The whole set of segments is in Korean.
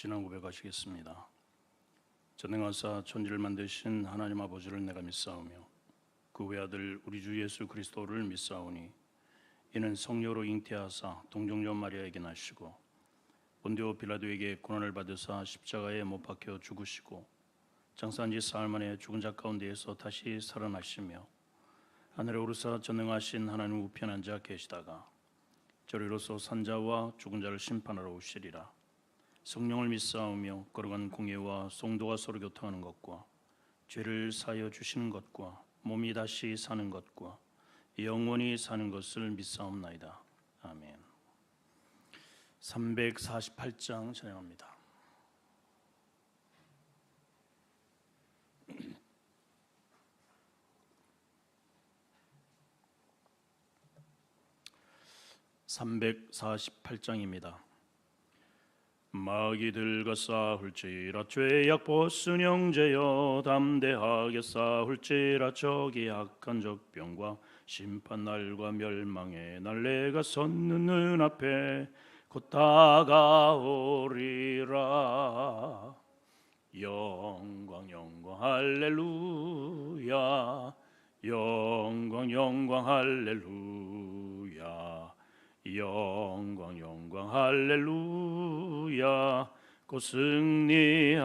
신앙 고백하시겠습니다. 전능하사 천지를 만드신 하나님 아버지를 내가 믿사오며 그 외아들 우리 주 예수 그리스도를 믿사오니 이는 성령으로 잉태하사 동정녀 마리아에게 나시고 본디오 빌라도에게 고난을 받으사 십자가에 못 박혀 죽으시고 장사한 지 사흘 만에 죽은 자 가운데에서 다시 살아나시며 하늘에 오르사 전능하신 하나님 우편 앉아 계시다가 저리로서 산자와 죽은 자를 심판하러 오시리라. 성령을 믿사오며 거룩한 공예와 성도가 서로 교통하는 것과 죄를 사하여 주시는 것과 몸이 다시 사는 것과 영원히 사는 것을 믿사옵나이다. 아멘. 348장 찬양합니다. (348장입니다) 마귀들과 싸울지라 죄악 벗은 형제여 담대하게 싸울지라 적이 악한 적병과 심판날과 멸망의 날 내가 섰는 눈앞에 곧 다가오리라. 영광 영광 할렐루야 영광 영광 할렐루야 영광 영광 할렐루야 곧 승리하리라.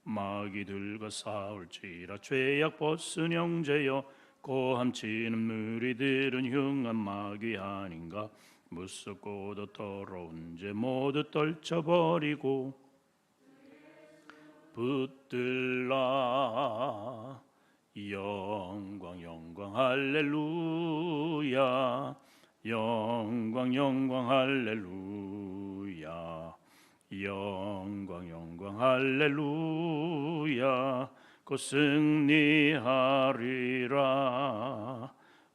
마귀들과 싸울지라 죄악 벗은 형제여 고함치는 무리들은 흉한 마귀 아닌가. 무섭고도 더러운 죄 모두 떨쳐버리고 붙들라. 영광 영광 할렐루야 영광 영광 할렐루야 영광 영광 할렐루야 곧 승리하리라.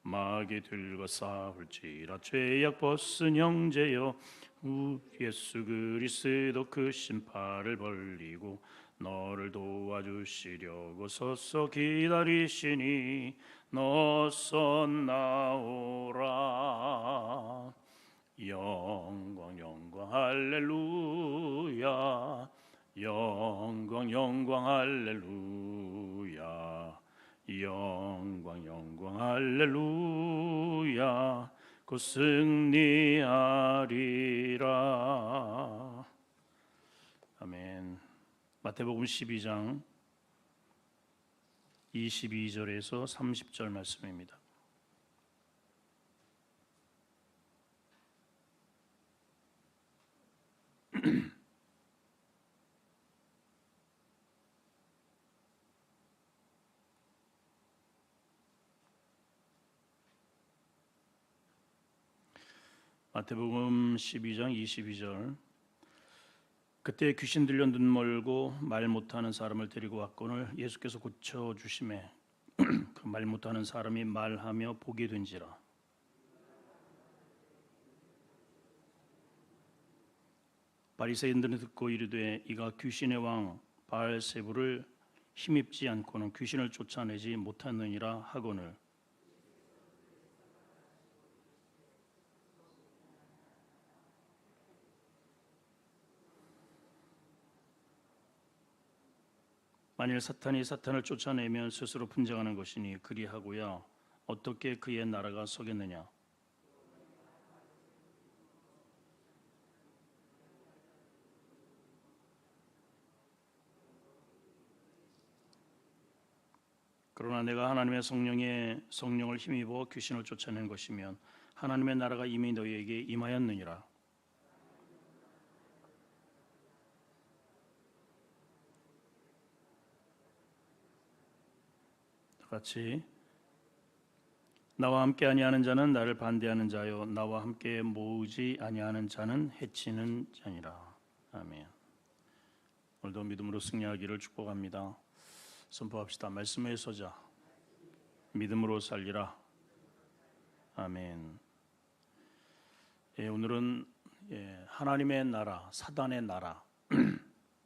마귀들과 싸울지라 죄악 벗은 형제여 예수 그리스도 그 신발을 벌리고 너를 도와주시려고 서서 기다리시니 너서 나오라. 영광 영광 할렐루야 영광 영광 할렐루야 영광 영광 할렐루야 곧 승리하리라. 아멘. 마태복음 12장 22절에서 30절 말씀입니다. 마태복음 12장 22절. 그때 귀신 들려 눈 멀고 말 못하는 사람을 데리고 왔거늘 예수께서 고쳐주심에 그 말 못하는 사람이 말하며 보게 된지라. 바리새인들은 듣고 이르되 이가 귀신의 왕 바알세불을 힘입지 않고는 귀신을 쫓아내지 못하느니라 하거늘 만일 사탄이 사탄을 쫓아내면 스스로 분쟁하는 것이니 그리하고야 어떻게 그의 나라가 서겠느냐. 그러나 내가 하나님의 성령을 힘입어 귀신을 쫓아낸 것이면 하나님의 나라가 이미 너희에게 임하였느니라. 같이 나와 함께 아니하는 자는 나를 반대하는 자요 나와 함께 모으지 아니하는 자는 해치는 자니라. 아멘. 오늘도 믿음으로 승리하기를 축복합니다. 선포합시다. 말씀에 서자 믿음으로 살리라. 아멘. 오늘은 하나님의 나라, 사단의 나라,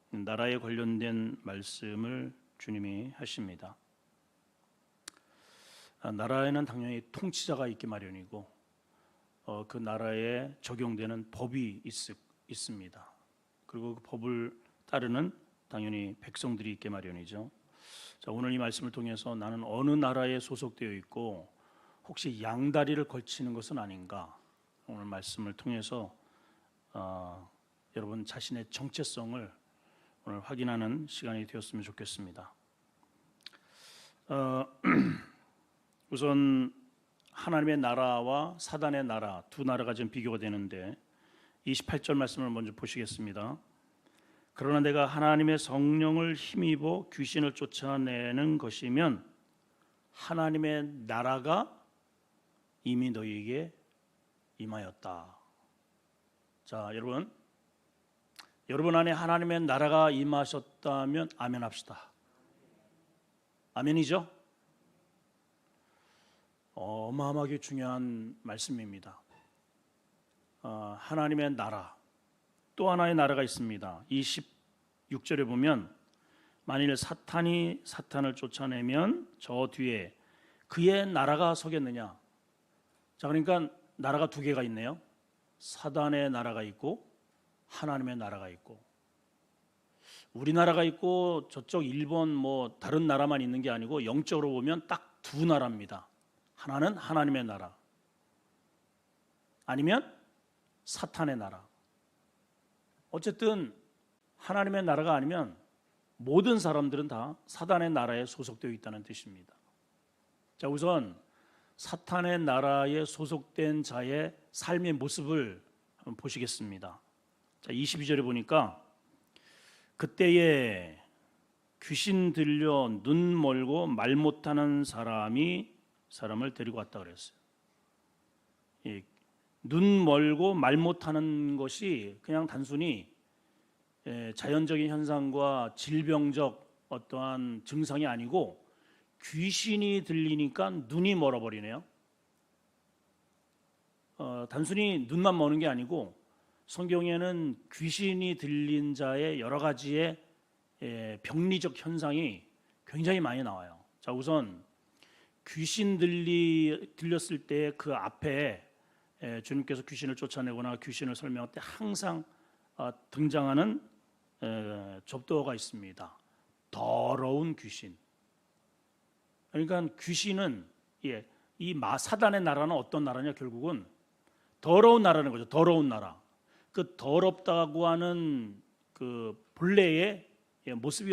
나라에 관련된 말씀을 주님이 하십니다. 나라에는 당연히 통치자가 있기 마련이고 그 나라에 적용되는 법이 있습니다. 그리고 그 법을 따르는 당연히 백성들이 있게 마련이죠. 자, 오늘 이 말씀을 통해서 나는 어느 나라에 소속되어 있고 혹시 양다리를 걸치는 것은 아닌가, 오늘 말씀을 통해서 여러분 자신의 정체성을 오늘 확인하는 시간이 되었으면 좋겠습니다. 우선 하나님의 나라와 사단의 나라, 두 나라가 지금 비교가 되는데 28절 말씀을 먼저 보시겠습니다. 그러나 내가 하나님의 성령을 힘입어 귀신을 쫓아내는 것이면 하나님의 나라가 이미 너희에게 임하였다. 자, 여러분 안에 하나님의 나라가 임하셨다면 아멘 합시다. 아멘이죠? 어마어마하게 중요한 말씀입니다. 하나님의 나라, 또 하나의 나라가 있습니다. 26절에 보면 만일 사탄이 사탄을 쫓아내면 저 뒤에 그의 나라가 서겠느냐. 자, 그러니까 나라가 두 개가 있네요. 사단의 나라가 있고 하나님의 나라가 있고, 우리나라가 있고 저쪽 일본 뭐 다른 나라만 있는 게 아니고 영적으로 보면 딱 두 나라입니다. 하나는 하나님의 나라, 아니면 사탄의 나라. 어쨌든 하나님의 나라가 아니면 모든 사람들은 다 사단의 나라에 소속되어 있다는 뜻입니다. 자, 우선 사탄의 나라에 소속된 자의 삶의 모습을 한번 보시겠습니다. 자, 22절에 보니까 그때에 귀신 들려 눈 멀고 말 못하는 사람을 데리고 왔다 그랬어요. 눈 멀고 말 못하는 것이 그냥 단순히 자연적인 현상과 질병적 어떠한 증상이 아니고 귀신이 들리니까 눈이 멀어버리네요. 단순히 눈만 머는 게 아니고 성경에는 귀신이 들린 자의 여러 가지의 병리적 현상이 굉장히 많이 나와요. 자, 우선 귀신 들렸을 때 그 앞에 주님께서 귀신을 쫓아내거나 귀신을 설명할 때 항상 등장하는 접두어가 있습니다. 더러운 귀신. 그러니까 귀신은 이 사단의 나라는 어떤 나라냐, 결국은 더러운 나라는 거죠. 더러운 나라. 그 더럽다고 하는 그 본래의 모습이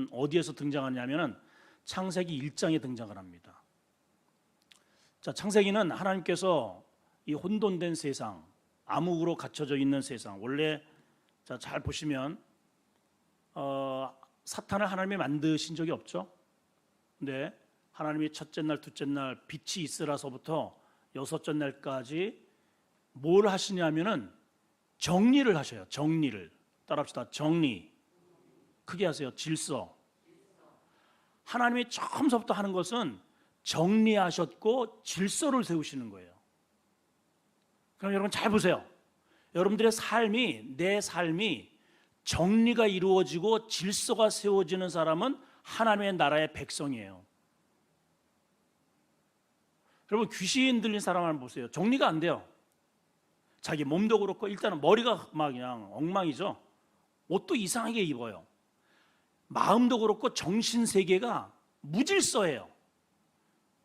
어디에서 등장하냐면은 창세기 1장에 등장을 합니다. 자, 창세기는 하나님께서 이 혼돈된 세상, 암흑으로 갇혀져 있는 세상, 원래 자, 잘 보시면 사탄을 하나님이 만드신 적이 없죠. 근데 하나님이 첫째 날, 둘째 날 빛이 있으라서부터 여섯째 날까지 뭘 하시냐면은 정리를 하셔요. 정리를. 따라합시다. 정리. 크게 하세요. 질서. 하나님이 처음부터 하는 것은 정리하셨고 질서를 세우시는 거예요. 그럼 여러분 잘 보세요. 여러분들의 삶이, 내 삶이 정리가 이루어지고 질서가 세워지는 사람은 하나님의 나라의 백성이에요. 여러분, 귀신 들린 사람 한번 보세요. 정리가 안 돼요. 자기 몸도 그렇고 일단은 머리가 막 그냥 엉망이죠. 옷도 이상하게 입어요. 마음도 그렇고 정신세계가 무질서해요.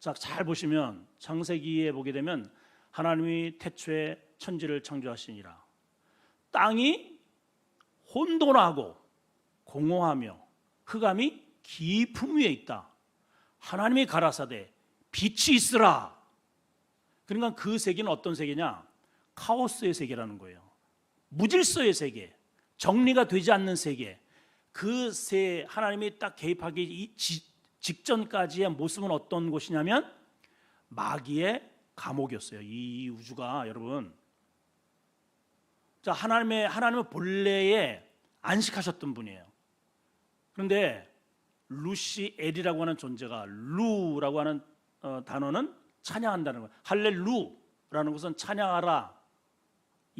자, 잘 보시면 창세기에 보게 되면 하나님이 태초에 천지를 창조하시니라. 땅이 혼돈하고 공허하며 흑암이 깊음 위에 있다. 하나님이 가라사대 빛이 있으라. 그러니까 그 세계는 어떤 세계냐? 카오스의 세계라는 거예요. 무질서의 세계, 정리가 되지 않는 세계. 하나님이 딱 개입하기 직전까지의 모습은 어떤 곳이냐면 마귀의 감옥이었어요. 이 우주가 여러분, 자, 하나님은 본래에 안식하셨던 분이에요. 그런데 루시엘이라고 하는 존재가, 루라고 하는 단어는 찬양한다는 거예요. 할렐루라는 것은 찬양하라.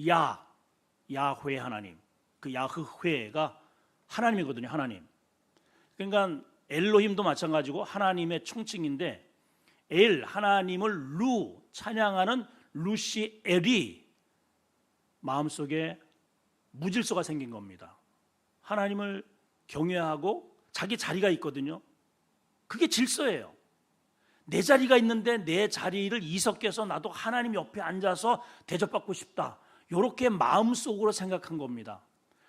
야훼 하나님. 그 야흐훼가 하나님이거든요. 하나님. 그러니까 엘로힘도 마찬가지고 하나님의 총칭인데, 하나님을 찬양하는 루시엘이 마음속에 무질서가 생긴 겁니다. 하나님을 경외하고 자기 자리가 있거든요. 그게 질서예요. 내 자리가 있는데 내 자리를 이석해서 나도 하나님 옆에 앉아서 대접받고 싶다, 이렇게 마음속으로 생각한 겁니다.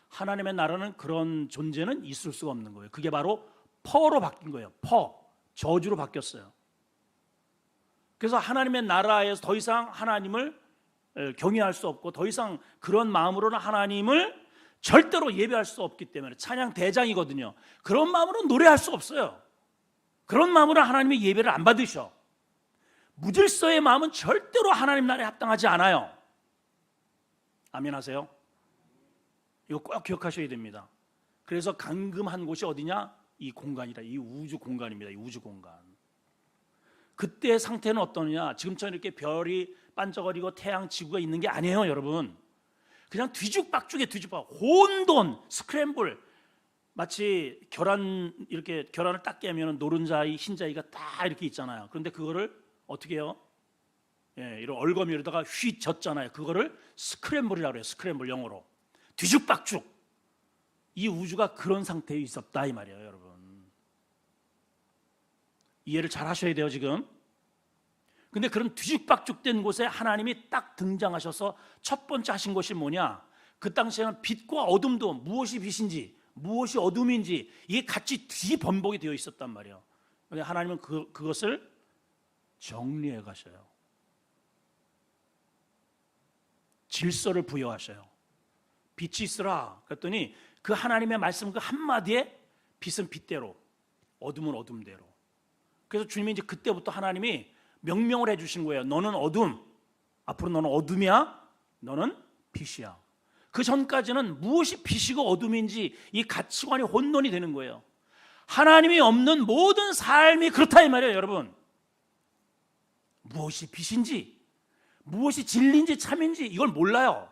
하나님의 나라는 그런 존재는 있을 수가 없는 거예요. 그게 바로 퍼로 바뀐 거예요. 저주로 바뀌었어요. 그래서 하나님의 나라에서 더 이상 하나님을 경외할 수 없고, 더 이상 그런 마음으로는 하나님을 절대로 예배할 수 없기 때문에, 찬양 대장이거든요. 그런 마음으로 노래할 수 없어요. 그런 마음으로 하나님의 예배를 안 받으셔. 무질서의 마음은 절대로 하나님 나라에 합당하지 않아요. 아멘 하세요? 이거 꼭 기억하셔야 됩니다. 그래서 감금한 곳이 어디냐? 이 공간이다. 이 우주 공간입니다. 이 우주 공간. 그때의 상태는 어떠냐? 지금처럼 이렇게 별이 반짝거리고 태양, 지구가 있는 게 아니에요, 여러분. 그냥 뒤죽박죽에 혼돈, 스크램블. 마치 이렇게 계란을 딱 깨면 노른자의 흰자위가 딱 이렇게 있잖아요. 그런데 그거를 어떻게 해요? 이런 얼거미에다가 휘 젓잖아요. 그거를 스크램블이라고 해요. 스크램블, 영어로. 뒤죽박죽. 이 우주가 그런 상태에 있었다, 이 말이에요, 여러분. 이해를 잘 하셔야 돼요, 지금. 근데 그런 뒤죽박죽된 곳에 하나님이 딱 등장하셔서 첫 번째 하신 것이 뭐냐? 그 당시에는 빛과 어둠도, 무엇이 빛인지 무엇이 어둠인지 이게 같이 뒤번복이 되어 있었단 말이에요. 하나님은 그것을 정리해 가셔요. 질서를 부여하셔요. 빛이 있으라 그랬더니 그 하나님의 말씀 그 한마디에 빛은 빛대로, 어둠은 어둠대로. 그래서 주님이 이제 그때부터 하나님이 명령을 해주신 거예요. 너는 어둠, 앞으로 너는 어둠이야, 너는 빛이야. 그 전까지는 무엇이 빛이고 어둠인지 이 가치관이 혼돈이 되는 거예요. 하나님이 없는 모든 삶이 그렇다 이 말이에요, 여러분. 무엇이 빛인지, 무엇이 진리인지 참인지 이걸 몰라요.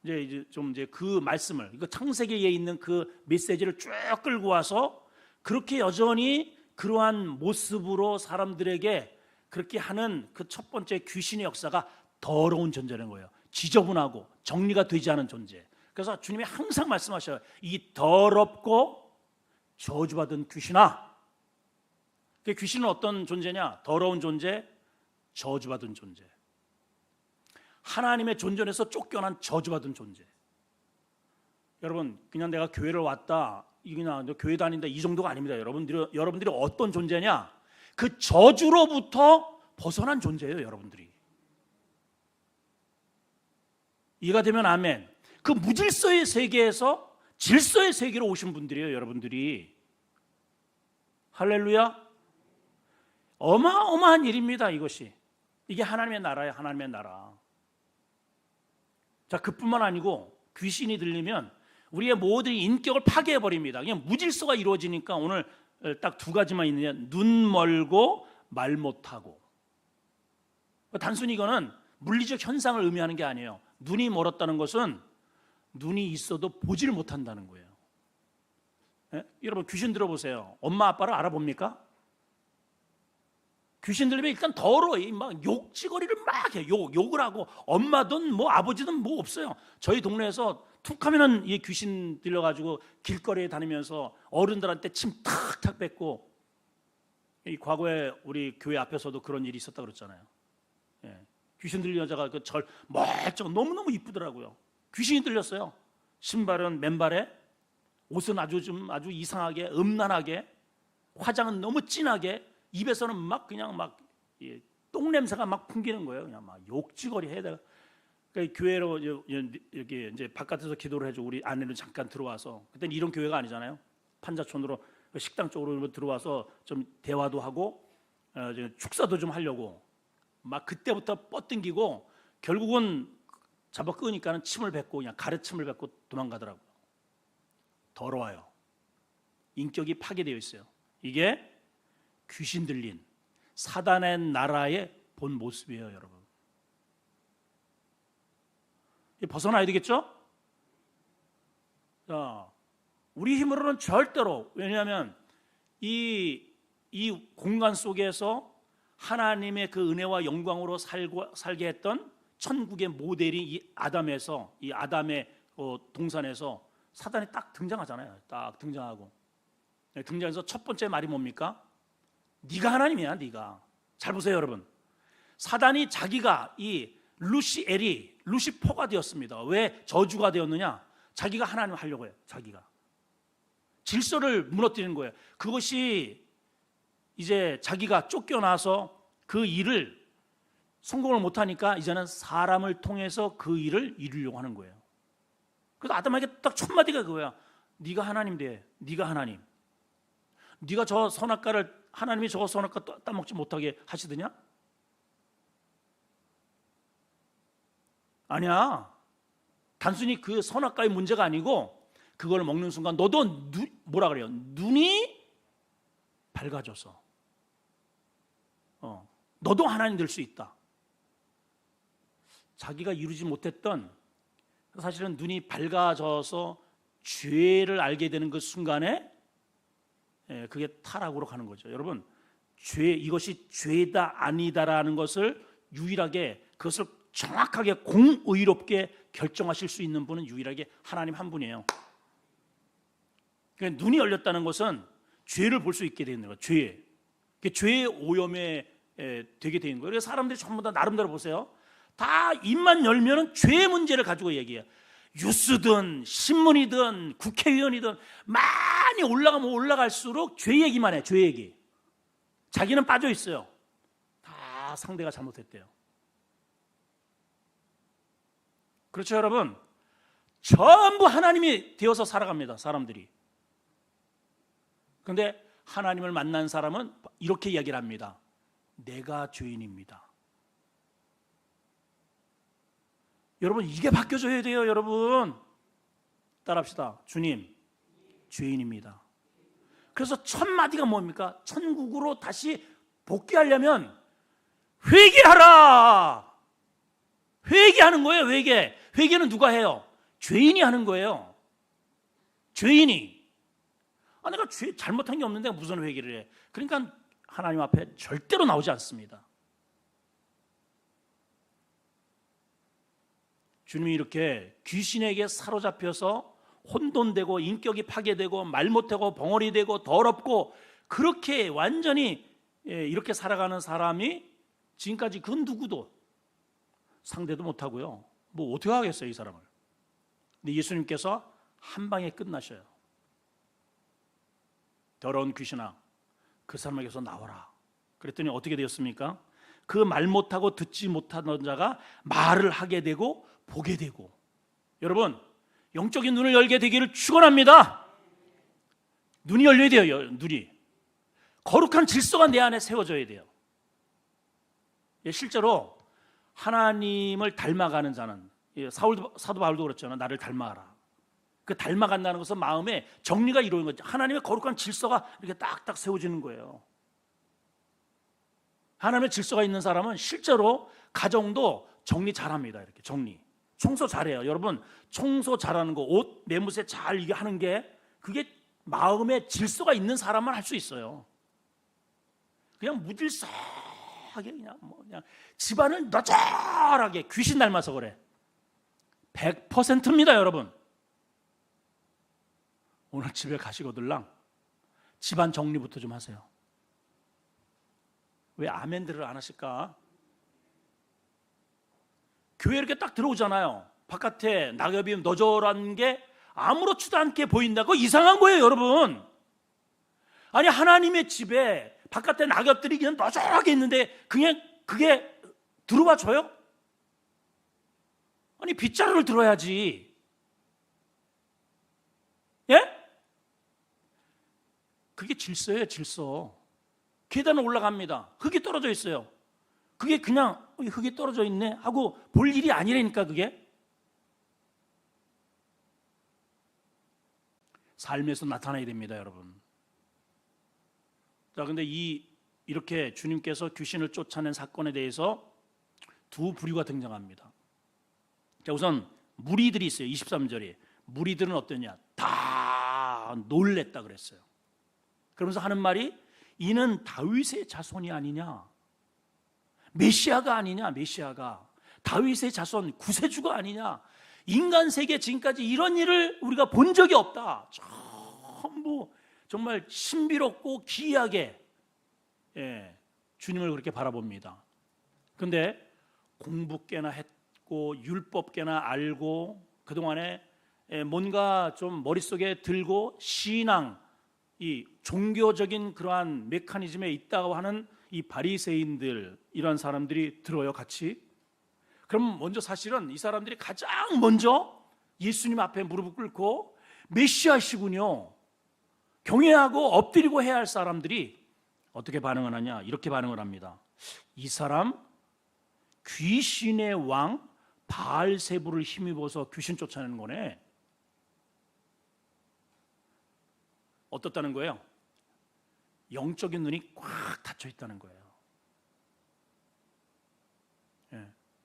이제 그 말씀을, 이거 창세기에 있는 그 메시지를 쭉 끌고 와서 그렇게 여전히 그러한 모습으로 사람들에게 그렇게 하는 그 첫 번째 귀신의 역사가 더러운 존재라는 거예요. 지저분하고 정리가 되지 않은 존재. 그래서 주님이 항상 말씀하셔요. 이 더럽고 저주받은 귀신아. 그 귀신은 어떤 존재냐? 더러운 존재, 저주받은 존재. 하나님의 존전에서 쫓겨난 저주받은 존재. 여러분, 그냥 내가 교회를 왔다, 그냥 교회 다닌다, 이 정도가 아닙니다. 여러분들이 어떤 존재냐? 그 저주로부터 벗어난 존재예요, 여러분들이. 이해가 되면 아멘. 그 무질서의 세계에서 질서의 세계로 오신 분들이에요, 여러분들이. 할렐루야. 어마어마한 일입니다, 이것이. 이게 하나님의 나라예요, 하나님의 나라. 자, 그뿐만 아니고 귀신이 들리면 우리의 모든 인격을 파괴해버립니다. 그냥 무질서가 이루어지니까 오늘 딱 두 가지만 있느냐? 눈 멀고 말 못하고. 단순히 이거는 물리적 현상을 의미하는 게 아니에요. 눈이 멀었다는 것은 눈이 있어도 보지를 못한다는 거예요. 여러분, 귀신 들어보세요. 엄마 아빠를 알아봅니까? 귀신 들리면 일단 더러워. 막 욕지거리를 막 해요. 욕을 하고, 엄마든 뭐 아버지든 뭐 없어요. 저희 동네에서 툭 하면은 이 귀신 들려가지고 길거리에 다니면서 어른들한테 침 탁탁 뱉고, 이 과거에 우리 교회 앞에서도 그런 일이 있었다 그랬잖아요. 귀신 들린 여자가 그 멀쩡 너무너무 이쁘더라고요. 귀신이 들렸어요. 신발은 맨발에, 옷은 아주 이상하게, 음란하게, 화장은 너무 진하게, 입에서는 막 그냥 똥 냄새가 막 풍기는 거예요. 그냥 막 욕지거리 해다가. 그러니까 교회로 이렇게 이제 바깥에서 기도를 해주고 우리 아내는 잠깐 들어와서, 그때는 이런 교회가 아니잖아요. 판자촌으로 식당 쪽으로 들어와서 좀 대화도 하고 축사도 좀 하려고 막 그때부터 뻗당기고 결국은 잡아 끄니까는 침을 뱉고 그냥 가래침을 뱉고 도망가더라고요. 더러워요. 인격이 파괴되어 있어요. 이게 귀신 들린 사단의 나라의 본 모습이에요, 여러분. 벗어나야 되겠죠? 자, 우리 힘으로는 절대로, 왜냐하면 이 공간 속에서 하나님의 그 은혜와 영광으로 살게 했던 천국의 모델이 이 아담에서, 이 아담의 동산에서 사단이 딱 등장하잖아요. 딱 등장하고, 네, 등장해서 첫 번째 말이 뭡니까? 네가 하나님이야, 네가. 잘 보세요, 여러분. 사단이 자기가 이 루시퍼가 되었습니다. 왜 저주가 되었느냐? 자기가 하나님 하려고 해요. 자기가 질서를 무너뜨리는 거예요. 그것이 이제 자기가 쫓겨나서 그 일을 성공을 못하니까 이제는 사람을 통해서 그 일을 이루려고 하는 거예요. 그래서 아담에게 딱 첫 마디가 그거야. 네가 하나님 돼. 네가 하나님. 네가 저 선악과를, 하나님이 저 선악과 따먹지 못하게 하시더냐? 아니야. 단순히 그 선악과의 문제가 아니고 그걸 먹는 순간 너도 뭐라 그래요? 눈이 밝아져서 너도 하나님 될 수 있다. 자기가 이루지 못했던, 사실은 눈이 밝아져서 죄를 알게 되는 그 순간에 그게 타락으로 가는 거죠. 여러분, 이것이 죄다 아니다라는 것을 유일하게, 그것을 정확하게 공의롭게 결정하실 수 있는 분은 유일하게 하나님 한 분이에요. 그러니까 눈이 열렸다는 것은 죄를 볼 수 있게 되는 거예요. 죄의 오염에 되게 되는 거예요. 그래서 사람들이 전부 다 나름대로 보세요. 다 입만 열면은 죄의 문제를 가지고 얘기해요. 뉴스든 신문이든 국회의원이든 많이 올라가면 올라갈수록 죄 얘기만 해. 죄 얘기. 자기는 빠져 있어요. 다 상대가 잘못했대요. 그렇죠, 여러분? 전부 하나님이 되어서 살아갑니다, 사람들이. 그런데 하나님을 만난 사람은 이렇게 이야기를 합니다. 내가 죄인입니다. 여러분, 이게 바뀌어져야 돼요, 여러분. 따라합시다. 주님, 죄인입니다. 그래서 첫 마디가 뭡니까? 천국으로 다시 복귀하려면 회개하라. 회개하는 거예요. 회개는 누가 해요? 죄인이 하는 거예요. 죄인이. 내가 잘못한 게 없는데 무슨 회개를 해? 그러니까 하나님 앞에 절대로 나오지 않습니다. 주님이 이렇게 귀신에게 사로잡혀서 혼돈되고 인격이 파괴되고 말 못하고 벙어리 되고 더럽고 그렇게 완전히 이렇게 살아가는 사람이 지금까지 그 누구도 상대도 못하고요. 뭐 어떻게 하겠어요, 이 사람을. 근데 예수님께서 한 방에 끝나셔요. 더러운 귀신아, 그 사람에게서 나와라. 그랬더니 어떻게 되었습니까? 그 말 못하고 듣지 못하던 자가 말을 하게 되고 보게 되고. 여러분, 영적인 눈을 열게 되기를 축원합니다. 눈이 열려야 돼요. 눈이. 거룩한 질서가 내 안에 세워져야 돼요. 실제로 하나님을 닮아가는 자는, 사도 바울도 그랬잖아요. 나를 닮아가라. 그 닮아간다는 것은 마음에 정리가 이루어진 거죠. 하나님의 거룩한 질서가 이렇게 딱딱 세워지는 거예요. 하나님의 질서가 있는 사람은 실제로 가정도 정리 잘합니다. 이렇게 정리. 청소 잘해요. 여러분, 청소 잘하는 거, 옷 매무새 잘 이게 하는 게, 그게 마음의 질서가 있는 사람만 할 수 있어요. 그냥 무질서하게 그냥 집안을 너절하게 귀신 닮아서 그래. 100%입니다, 여러분. 오늘 집에 가시거들랑 집안 정리부터 좀 하세요. 왜 아멘들을 안 하실까? 교회 이렇게 딱 들어오잖아요. 바깥에 낙엽이 너절한 게 아무렇지도 않게 보인다고 이상한 거예요, 여러분. 아니, 하나님의 집에 바깥에 낙엽들이 그냥 너절하게 있는데 그게 들어와 줘요? 아니, 빗자루를 들어야지. 예? 그게 질서예요, 질서. 계단을 올라갑니다. 흙이 떨어져 있어요. 그게 그냥 흙이 떨어져 있네 하고 볼 일이 아니라니까. 그게 삶에서 나타나야 됩니다, 여러분. 자, 근데 이렇게 주님께서 귀신을 쫓아낸 사건에 대해서 두 부류가 등장합니다. 자, 우선 무리들이 있어요. 23절에 무리들은 어떠냐? 다 놀랬다 그랬어요. 그러면서 하는 말이, 이는 다윗의 자손이 아니냐? 메시아가 아니냐? 메시아가 다윗의 자손 구세주가 아니냐. 인간 세계 지금까지 이런 일을 우리가 본 적이 없다. 전부 정말 신비롭고 기이하게 주님을 그렇게 바라봅니다. 그런데 공부 꽤나 했고 율법 꽤나 알고 그동안에 뭔가 좀 머릿속에 들고 신앙, 이 종교적인 그러한 메커니즘에 있다고 하는 이 바리새인들, 이런 사람들이 들어요 같이. 그럼 먼저 사실은 이 사람들이 가장 먼저 예수님 앞에 무릎을 꿇고 메시아시군요, 경외하고 엎드리고 해야 할 사람들이 어떻게 반응을 하냐? 이렇게 반응을 합니다. 이 사람 귀신의 왕 바알세부를 힘입어서 귀신 쫓아내는 거네. 어떻다는 거예요? 영적인 눈이 꽉 닫혀 있다는 거예요.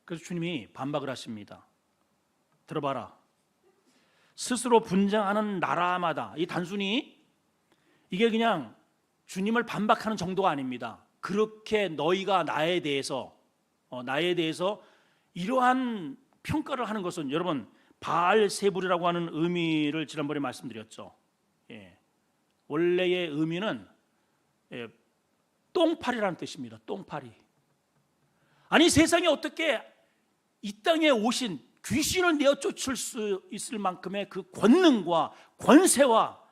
그래서 주님이 반박을 하십니다. 들어봐라. 스스로 분쟁하는 나라마다, 이 단순히 이게 그냥 주님을 반박하는 정도가 아닙니다. 그렇게 너희가 나에 대해서 이러한 평가를 하는 것은, 여러분 바알세불이라고 하는 의미를 지난번에 말씀드렸죠. 원래의 의미는 똥파리라는 뜻입니다. 똥파리. 아니 세상에 어떻게 이 땅에 오신 귀신을 내어 쫓을 수 있을 만큼의 그 권능과 권세와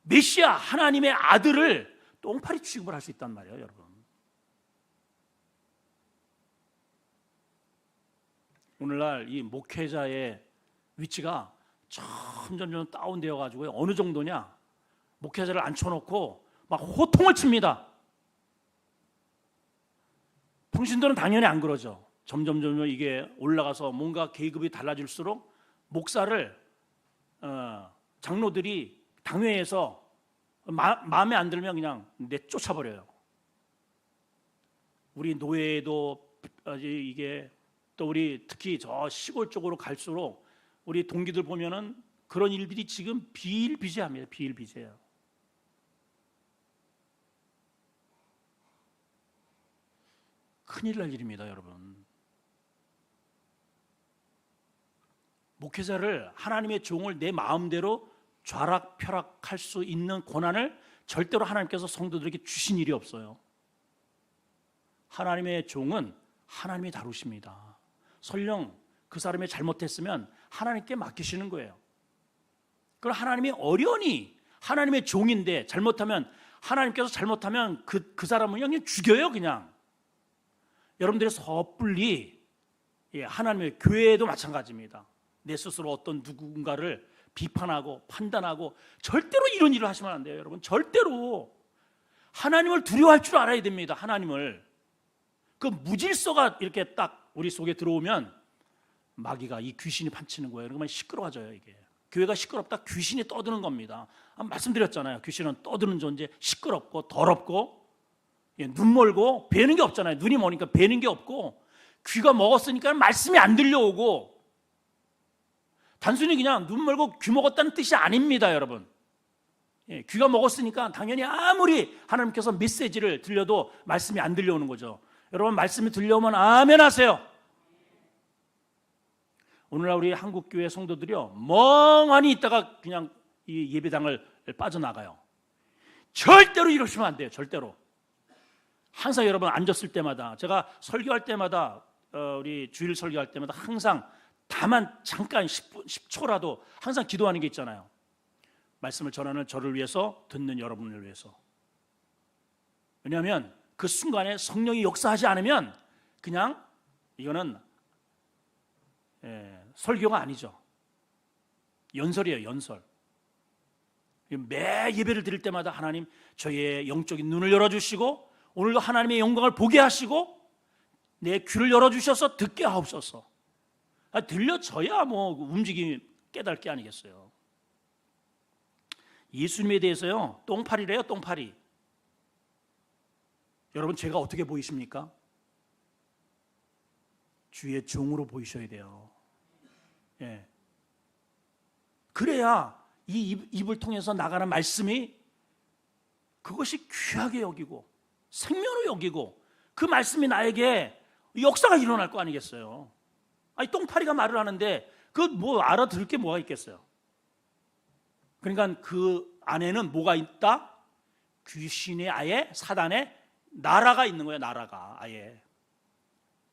메시아 하나님의 아들을 똥파리 취급을 할 수 있단 말이에요, 여러분. 오늘날 이 목회자의 위치가 점점 다운되어 가지고 어느 정도냐? 목회자를 앉혀놓고 막 호통을 칩니다. 평신도는 당연히 안 그러죠. 점점 이게 올라가서 뭔가 계급이 달라질수록 목사를 장로들이 당회에서 마음에 안 들면 그냥 내쫓아버려요. 우리 노예도 이게 또 우리 특히 저 시골 쪽으로 갈수록 우리 동기들 보면은 그런 일들이 지금 비일비재합니다. 비일비재해요. 큰일 날 일입니다, 여러분. 목회자를, 하나님의 종을 내 마음대로 좌락펴락할 수 있는 권한을 절대로 하나님께서 성도들에게 주신 일이 없어요. 하나님의 종은 하나님이 다루십니다. 설령 그 사람이 잘못했으면 하나님께 맡기시는 거예요. 그럼 하나님이 어련히, 하나님의 종인데 잘못하면, 하나님께서 잘못하면 그 사람은 그냥 죽여요, 그냥. 여러분들의 섣불리, 하나님의 교회도 마찬가지입니다. 내 스스로 어떤 누군가를 비판하고 판단하고 절대로 이런 일을 하시면 안 돼요, 여러분. 절대로 하나님을 두려워할 줄 알아야 됩니다. 하나님을. 그 무질서가 이렇게 딱 우리 속에 들어오면 마귀가, 이 귀신이 판치는 거예요. 그러면 시끄러워져요, 이게. 교회가 시끄럽다, 귀신이 떠드는 겁니다. 말씀드렸잖아요. 귀신은 떠드는 존재, 시끄럽고 더럽고, 눈 멀고 뵈는 게 없잖아요. 눈이 머니까 뵈는 게 없고, 귀가 먹었으니까 말씀이 안 들려오고, 단순히 그냥 눈 멀고 귀 먹었다는 뜻이 아닙니다, 여러분. 귀가 먹었으니까 당연히 아무리 하나님께서 메시지를 들려도 말씀이 안 들려오는 거죠. 여러분, 말씀이 들려오면 아멘 하세요. 오늘날 우리 한국교회 성도들이요, 멍하니 있다가 그냥 이 예배당을 빠져나가요. 절대로 이러시면 안 돼요. 절대로. 항상 여러분 앉았을 때마다, 제가 설교할 때마다, 우리 주일 설교할 때마다 항상 다만 잠깐 10초라도 항상 기도하는 게 있잖아요. 말씀을 전하는 저를 위해서, 듣는 여러분을 위해서. 왜냐하면 그 순간에 성령이 역사하지 않으면 그냥 이거는 설교가 아니죠. 연설이에요, 연설. 매 예배를 드릴 때마다 하나님 저의 영적인 눈을 열어주시고 오늘도 하나님의 영광을 보게 하시고 내 귀를 열어주셔서 듣게 하옵소서. 들려져야 뭐 움직임이 깨달을 게 아니겠어요. 예수님에 대해서요, 똥파리래요, 똥파리. 여러분, 제가 어떻게 보이십니까? 주의 종으로 보이셔야 돼요. 그래야 이 입을 통해서 나가는 말씀이, 그것이 귀하게 여기고 생명으로 여기고 그 말씀이 나에게 역사가 일어날 거 아니겠어요. 아니 똥파리가 말을 하는데 그 뭐 알아들을 게 뭐가 있겠어요? 그러니까 그 안에는 뭐가 있다? 귀신의 아예 사단의 나라가 있는 거예요. 나라가 아예.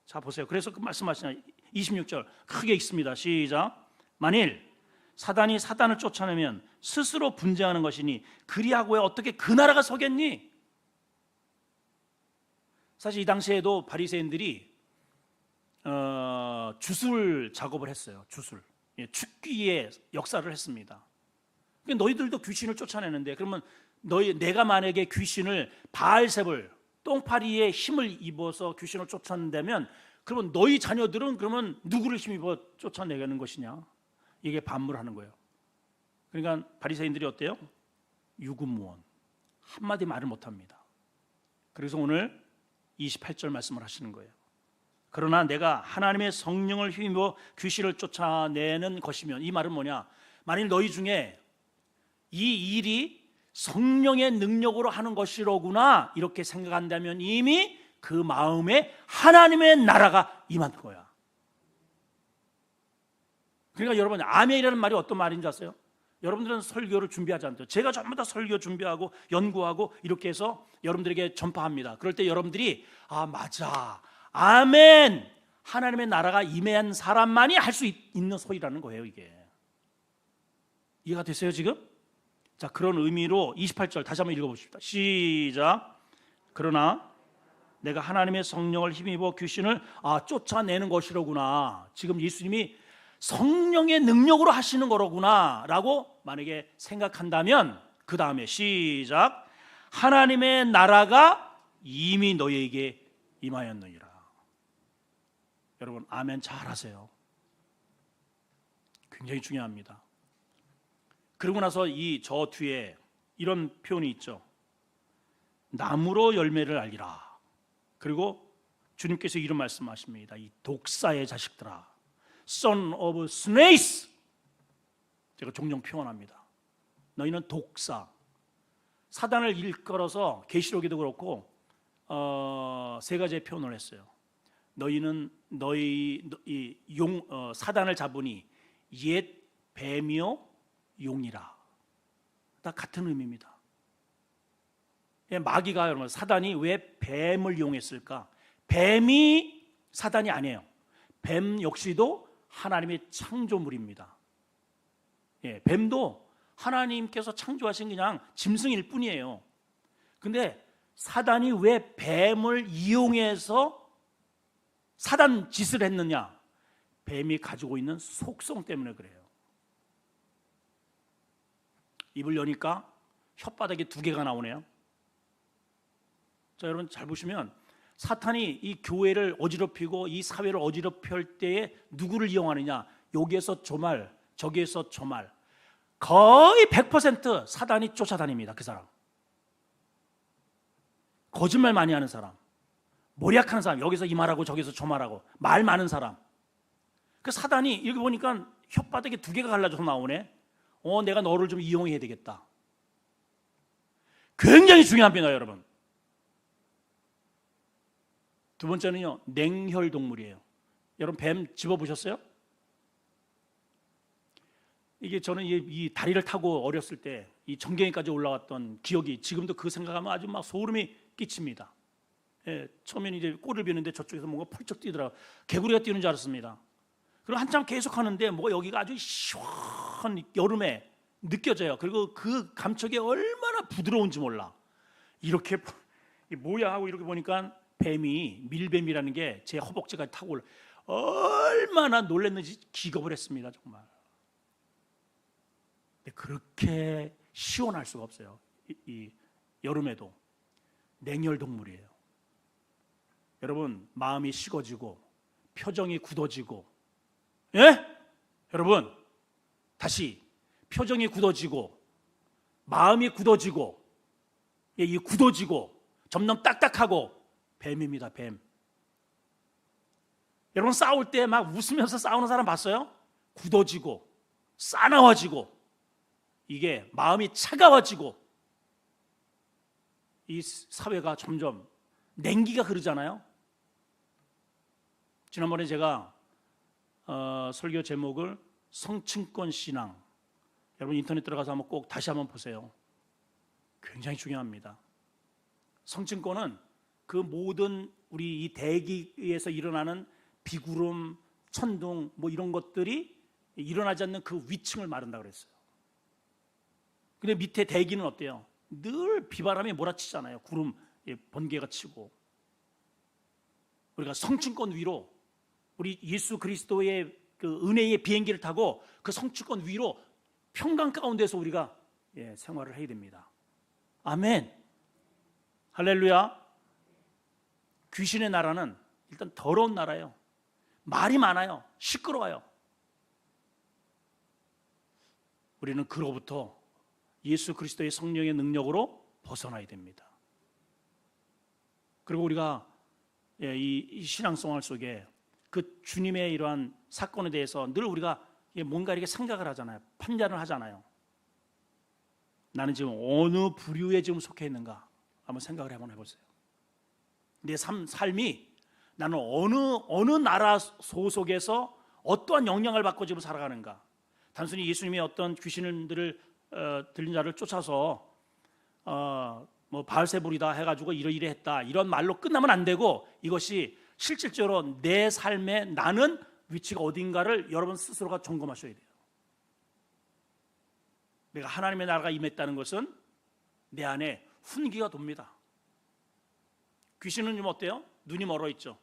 자 보세요. 그래서 그 말씀하시냐 26절 크게 읽습니다. 시작. 만일 사단이 사단을 쫓아내면 스스로 분쟁하는 것이니 그리하고야 어떻게 그 나라가 서겠니? 사실 이 당시에도 바리새인들이 주술 작업을 했어요. 주술. 축기의 역사를 했습니다. 너희들도 귀신을 쫓아내는데 그러면 내가 만약에 귀신을 바알세불 똥파리의 힘을 입어서 귀신을 쫓아낸다면 그러면 너희 자녀들은 그러면 누구를 힘입어 쫓아내는 것이냐? 이게 반문하는 거예요. 그러니까 바리새인들이 어때요? 유구무원 한마디 말을 못합니다. 그래서 오늘 28절 말씀을 하시는 거예요. 그러나 내가 하나님의 성령을 힘입어 귀신을 쫓아내는 것이면 이 말은 뭐냐? 만일 너희 중에 이 일이 성령의 능력으로 하는 것이로구나 이렇게 생각한다면 이미 그 마음에 하나님의 나라가 임한 거야. 그러니까 여러분 아멘이라는 말이 어떤 말인지 아세요? 여러분들은 설교를 준비하지 않죠. 제가 전부 다 설교 준비하고 연구하고 이렇게 해서 여러분들에게 전파합니다. 그럴 때 여러분들이 아 맞아 아멘 하나님의 나라가 임한 사람만이 할 수 있는 소리라는 거예요. 이게 이해가 되세요 지금? 자 그런 의미로 28절 다시 한번 읽어봅시다. 시작. 그러나 내가 하나님의 성령을 힘입어 귀신을 쫓아내는 것이로구나. 지금 예수님이 성령의 능력으로 하시는 거로구나 라고 만약에 생각한다면 그 다음에 시작. 하나님의 나라가 이미 너희에게 임하였느니라. 여러분 아멘 잘하세요. 굉장히 중요합니다. 그러고 나서 저 뒤에 이런 표현이 있죠. 나무로 열매를 알리라. 그리고 주님께서 이런 말씀하십니다. 이 독사의 자식들아, son of snakes. 제가 종종 표현합니다. 너희는 독사, 사단을 일컬어서 계시록에도 그렇고 세 가지의 표현을 했어요. 너희는 사단을 잡으니 옛 뱀이요 용이라. 다 같은 의미입니다. 마귀가 여러분 사단이 왜 뱀을 이용했을까? 뱀이 사단이 아니에요. 뱀 역시도 하나님의 창조물입니다. 뱀도 하나님께서 창조하신 그냥 짐승일 뿐이에요. 근데 사단이 왜 뱀을 이용해서 사단 짓을 했느냐? 뱀이 가지고 있는 속성 때문에 그래요. 입을 여니까 혓바닥에 2개가 나오네요. 자, 여러분 잘 보시면 사탄이 이 교회를 어지럽히고 이 사회를 어지럽힐 때에 누구를 이용하느냐? 여기에서 저 말, 저기에서 저 말. 거의 100% 사단이 쫓아다닙니다. 그 사람. 거짓말 많이 하는 사람, 모략하는 사람, 여기서 이 말하고 저기서 저 말하고 말 많은 사람. 그 사단이 여기 보니까 혓바닥에 2개가 갈라져서 나오네. 내가 너를 좀 이용해야 되겠다. 굉장히 중요합니다, 여러분. 두 번째는요, 냉혈 동물이에요. 여러분 뱀 집어보셨어요? 이게 저는 이 다리를 타고 어렸을 때 이 정경이까지 올라왔던 기억이 지금도 그 생각하면 아주 막 소름이 끼칩니다. 처음에는 이제 꼬리를 비는데 저쪽에서 뭔가 펄쩍 뛰더라고요. 개구리가 뛰는 줄 알았습니다. 그리고 한참 계속 하는데 뭐가 여기가 아주 시원 여름에 느껴져요. 그리고 그 감촉이 얼마나 부드러운지 몰라. 이렇게 뭐야 하고 이렇게 보니까 뱀이 밀뱀이라는 게 제 허벅지까지 타고 올라. 얼마나 놀랐는지 기겁을 했습니다. 정말. 근데 그렇게 시원할 수가 없어요. 이 여름에도 냉혈 동물이에요. 여러분 마음이 식어지고 표정이 굳어지고, 여러분 다시 표정이 굳어지고 마음이 굳어지고, 이 굳어지고 점점 딱딱하고 뱀입니다. 뱀. 여러분 싸울 때 막 웃으면서 싸우는 사람 봤어요? 굳어지고 싸나워지고 이게 마음이 차가워지고 이 사회가 점점 냉기가 흐르잖아요. 지난번에 제가 설교 제목을 성층권 신앙. 여러분 인터넷 들어가서 한번 꼭 다시 한번 보세요. 굉장히 중요합니다. 성층권은 그 모든 우리 이 대기에서 일어나는 비구름, 천둥 뭐 이런 것들이 일어나지 않는 그 위층을 말한다고 그랬어요. 근데 밑에 대기는 어때요? 늘 비바람이 몰아치잖아요. 구름 번개가 치고. 우리가 성층권 위로 우리 예수 그리스도의 그 은혜의 비행기를 타고 그 성층권 위로 평강 가운데서 우리가 생활을 해야 됩니다. 아멘. 할렐루야. 귀신의 나라는 일단 더러운 나라예요. 말이 많아요. 시끄러워요. 우리는 그로부터 예수 그리스도의 성령의 능력으로 벗어나야 됩니다. 그리고 우리가 이 신앙생활 속에 그 주님의 이러한 사건에 대해서 늘 우리가 뭔가 이렇게 생각을 하잖아요. 판단을 하잖아요. 나는 지금 어느 부류에 지금 속해 있는가 한번 생각을 해보세요. 내 삶이 나는 어느 나라 소속에서 어떠한 영향을 받고 지금 살아가는가. 단순히 예수님이 어떤 귀신들을 들린 자를 쫓아서 뭐 바알세불이다 해가지고 이러이러 했다 이런 말로 끝나면 안 되고, 이것이 실질적으로 내 삶에 나는 위치가 어딘가를 여러분 스스로가 점검하셔야 돼요. 내가 하나님의 나라가 임했다는 것은 내 안에 훈기가 돕니다. 귀신은 좀 어때요? 눈이 멀어 있죠.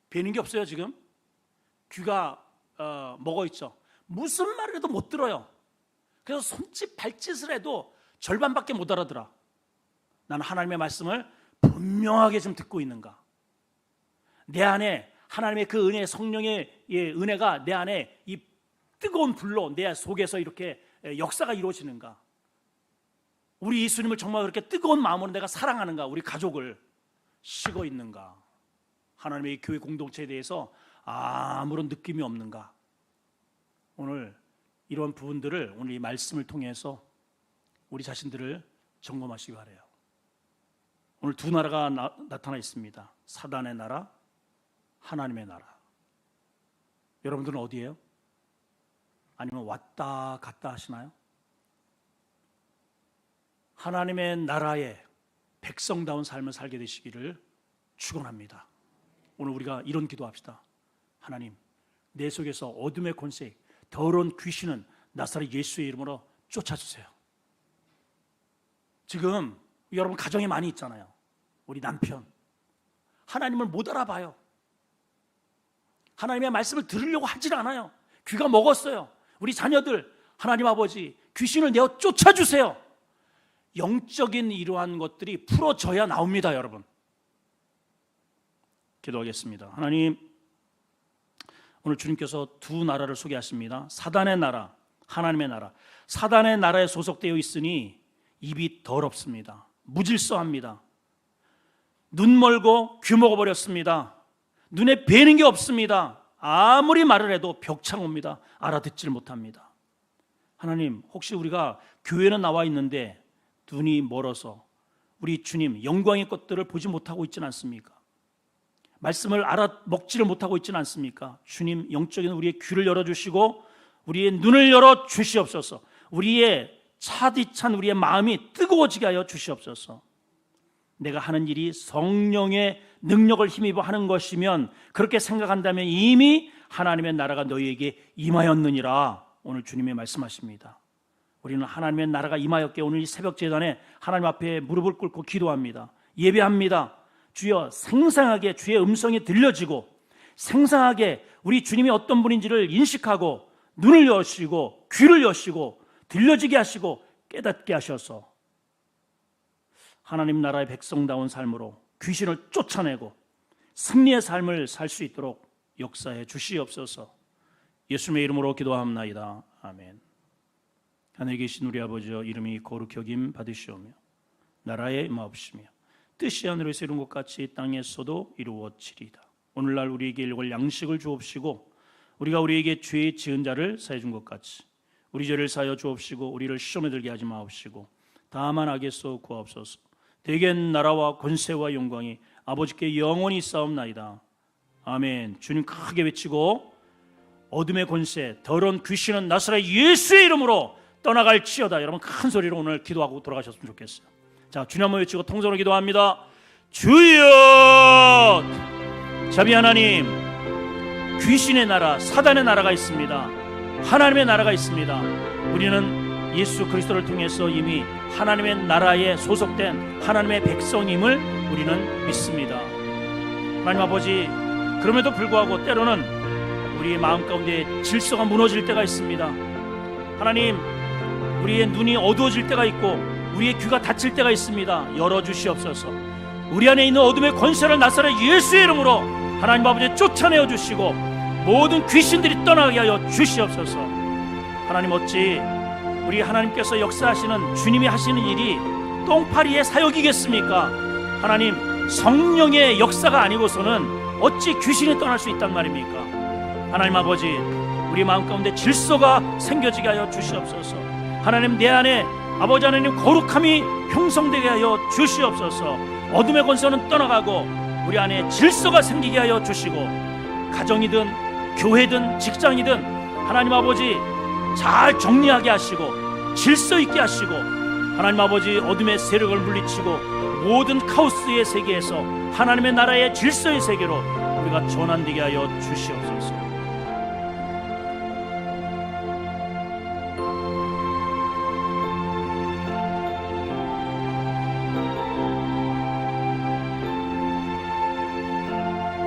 뵈는 게 없어요. 지금 귀가 먹어 있죠. 무슨 말을 해도 못 들어요. 그래서 손짓 발짓을 해도 절반밖에 못 알아들어. 나는 하나님의 말씀을 분명하게 좀 듣고 있는가? 내 안에 하나님의 그 은혜, 성령의 은혜가 내 안에 이 뜨거운 불로 내 속에서 이렇게 역사가 이루어지는가? 우리 예수님을 정말 그렇게 뜨거운 마음으로 내가 사랑하는가? 우리 가족을 식어 있는가? 하나님의 교회 공동체에 대해서 아무런 느낌이 없는가? 오늘 이런 부분들을 오늘 이 말씀을 통해서 우리 자신들을 점검하시기 바라요. 오늘 두 나라가 나타나 있습니다. 사단의 나라, 하나님의 나라. 여러분들은 어디예요? 아니면 왔다 갔다 하시나요? 하나님의 나라에 백성다운 삶을 살게 되시기를 축원합니다. 오늘 우리가 이런 기도합시다. 하나님, 내 속에서 어둠의 권세, 더러운 귀신은 나사렛 예수의 이름으로 쫓아주세요. 지금 여러분 가정에 많이 있잖아요. 우리 남편 하나님을 못 알아봐요. 하나님의 말씀을 들으려고 하질 않아요. 귀가 먹었어요. 우리 자녀들 하나님 아버지 귀신을 내어 쫓아주세요. 영적인 이러한 것들이 풀어져야 나옵니다. 여러분 기도하겠습니다. 하나님, 오늘 주님께서 두 나라를 소개하십니다. 사단의 나라, 하나님의 나라. 사단의 나라에 소속되어 있으니 입이 더럽습니다. 무질서합니다. 눈 멀고 귀 먹어버렸습니다. 눈에 뵈는 게 없습니다. 아무리 말을 해도 벽창 옵니다. 알아듣지를 못합니다. 하나님, 혹시 우리가 교회는 나와 있는데 눈이 멀어서 우리 주님 영광의 것들을 보지 못하고 있지는 않습니까? 말씀을 알아먹지를 못하고 있지는 않습니까? 주님, 영적인 우리의 귀를 열어주시고 우리의 눈을 열어 주시옵소서. 우리의 차디찬 우리의 마음이 뜨거워지게 하여 주시옵소서. 내가 하는 일이 성령의 능력을 힘입어 하는 것이면, 그렇게 생각한다면 이미 하나님의 나라가 너희에게 임하였느니라. 오늘 주님이 말씀하십니다. 우리는 하나님의 나라가 임하였기에 오늘 이 새벽 제단에 하나님 앞에 무릎을 꿇고 기도합니다. 예배합니다. 주여, 생생하게 주의 음성이 들려지고 생생하게 우리 주님이 어떤 분인지를 인식하고 눈을 여시고 귀를 여시고 들려지게 하시고 깨닫게 하셔서 하나님 나라의 백성다운 삶으로 귀신을 쫓아내고 승리의 삶을 살 수 있도록 역사해 주시옵소서. 예수님의 이름으로 기도합나이다. 아멘. 하늘에 계신 우리 아버지여, 이름이 거룩히 여김 받으시오며 나라의 임하옵시며 뜻이 하늘에서 이룬 것 같이 땅에서도 이루어지리이다. 오늘날 우리에게 일용할 양식을 주옵시고 우리가 우리에게 죄 지은 자를 사해 준 것 같이 우리 죄를 사하여 주옵시고 우리를 시험에 들게 하지 마옵시고 다만 악에서 구하옵소서. 대개 나라와 권세와 영광이 아버지께 영원히 싸움나이다. 아멘. 주님 크게 외치고 어둠의 권세, 더러운 귀신은 나사렛 예수의 이름으로 떠나갈지어다. 여러분 큰 소리로 오늘 기도하고 돌아가셨으면 좋겠어요. 자, 주님 한번 외치고 통성으로 기도합니다. 주여! 자비 하나님, 귀신의 나라, 사단의 나라가 있습니다. 하나님의 나라가 있습니다. 우리는 예수 그리스도를 통해서 이미 하나님의 나라에 소속된 하나님의 백성임을 우리는 믿습니다. 하나님 아버지, 그럼에도 불구하고 때로는 우리의 마음 가운데 질서가 무너질 때가 있습니다. 하나님, 우리의 눈이 어두워질 때가 있고 우리의 귀가 닫힐 때가 있습니다. 열어주시옵소서. 우리 안에 있는 어둠의 권세를 나사렛 예수의 이름으로 하나님 아버지 쫓아내어 주시고 모든 귀신들이 떠나게 하여 주시옵소서. 하나님, 어찌 우리 하나님께서 역사하시는 주님이 하시는 일이 똥파리의 사역이겠습니까? 하나님, 성령의 역사가 아니고서는 어찌 귀신이 떠날 수 있단 말입니까? 하나님 아버지, 우리 마음 가운데 질서가 생겨지게 하여 주시옵소서. 하나님, 내 안에 아버지 하나님 거룩함이 형성되게 하여 주시옵소서. 어둠의 권세는 떠나가고 우리 안에 질서가 생기게 하여 주시고, 가정이든 교회든 직장이든 하나님 아버지 잘 정리하게 하시고 질서 있게 하시고, 하나님 아버지 어둠의 세력을 물리치고 모든 카오스의 세계에서 하나님의 나라의 질서의 세계로 우리가 전환되게 하여 주시옵소서.